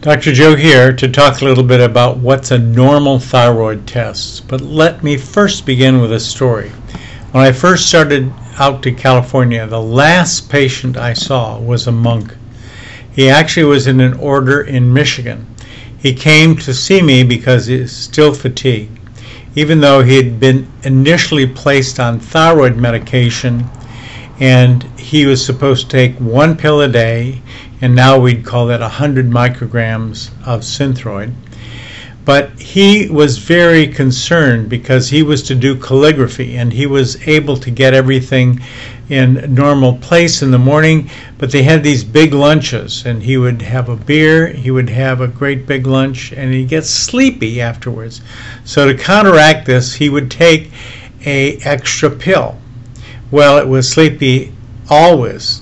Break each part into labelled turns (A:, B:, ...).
A: Dr. Joe here to talk a little bit about what's a normal thyroid test. But let me first begin with a story. When I first started out to California, the last patient I saw was a monk. He actually was in an order in Michigan. He came to see me because he's still fatigued. Even though he had been initially placed on thyroid medication and he was supposed to take one pill a day, and now we'd call that 100 micrograms of Synthroid. But he was very concerned because he was to do calligraphy and he was able to get everything in normal place in the morning, but they had these big lunches and he would have a beer, he would have a great big lunch, and he'd get sleepy afterwards. So to counteract this, he would take an extra pill. Well, it was sleepy always,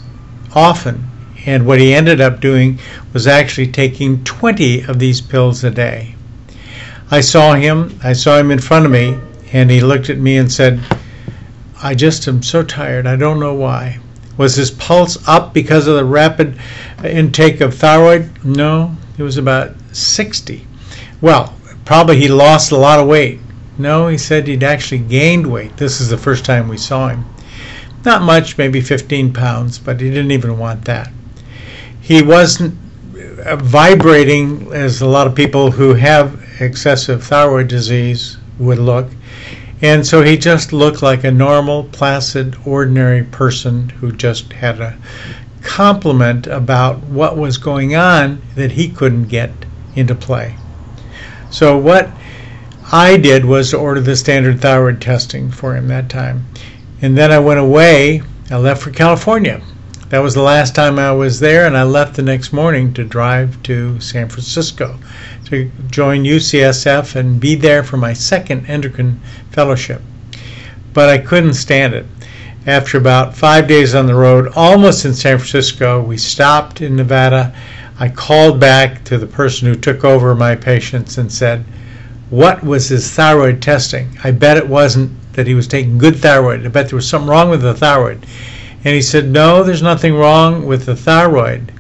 A: often, and what he ended up doing was actually taking 20 of these pills a day. I saw him in front of me, and he looked at me and said, "I just am so tired, I don't know why." Was his pulse up because of the rapid intake of thyroid? No, it was about 60. Well, probably he lost a lot of weight. No, he said he'd actually gained weight. This is the first time we saw him. Not much, maybe 15 pounds, but he didn't even want that. He wasn't vibrating as a lot of people who have excessive thyroid disease would look. And so he just looked like a normal, placid, ordinary person who just had a compliment about what was going on that he couldn't get into play. So what I did was to order the standard thyroid testing for him that time. And then I went away. I left for California. That was the last time I was there, and I left the next morning to drive to San Francisco to join UCSF and be there for my second endocrine fellowship. But I couldn't stand it. After about 5 days on the road, almost in San Francisco, we stopped in Nevada. I called back to the person who took over my patients and said, "What was his thyroid testing? I bet it wasn't that he was taking good thyroid. I bet there was something wrong with the thyroid." And he said, "No, there's nothing wrong with the thyroid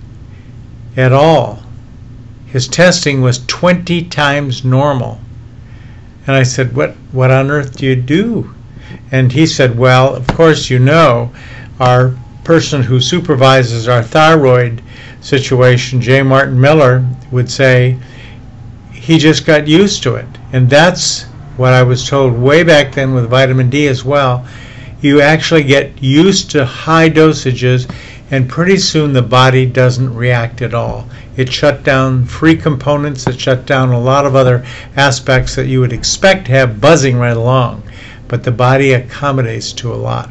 A: at all. His testing was 20 times normal." And I said, what on earth do you do? And he said, "Well, of course, you know, our person who supervises our thyroid situation, J. Martin Miller, would say he just got used to it." And that's what I was told way back then with vitamin D as well. You actually get used to high dosages, and pretty soon the body doesn't react at all. It shut down free components, it shut down a lot of other aspects that you would expect to have buzzing right along, but the body accommodates to a lot.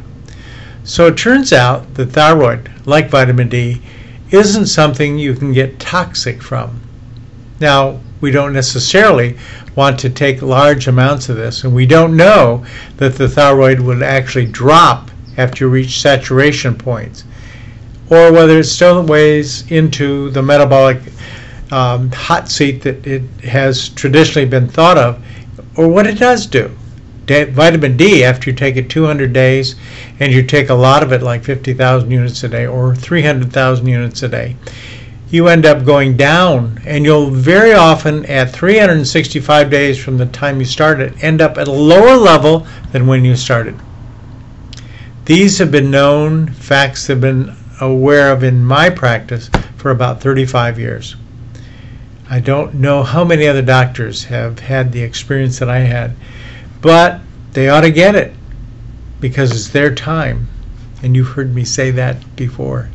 A: So it turns out that thyroid, like vitamin D, isn't something you can get toxic from. Now, we don't necessarily want to take large amounts of this, and we don't know that the thyroid would actually drop after you reach saturation points, or whether it still weighs into the metabolic hot seat that it has traditionally been thought of, or what it does do. Vitamin D, after you take it 200 days, and you take a lot of it, like 50,000 units a day or 300,000 units a day, you end up going down, and you'll very often at 365 days from the time you started end up at a lower level than when you started. These have been known facts that I've been aware of in my practice for about 35 years. I don't know how many other doctors have had the experience that I had, but they ought to get it because it's their time, and you've heard me say that before.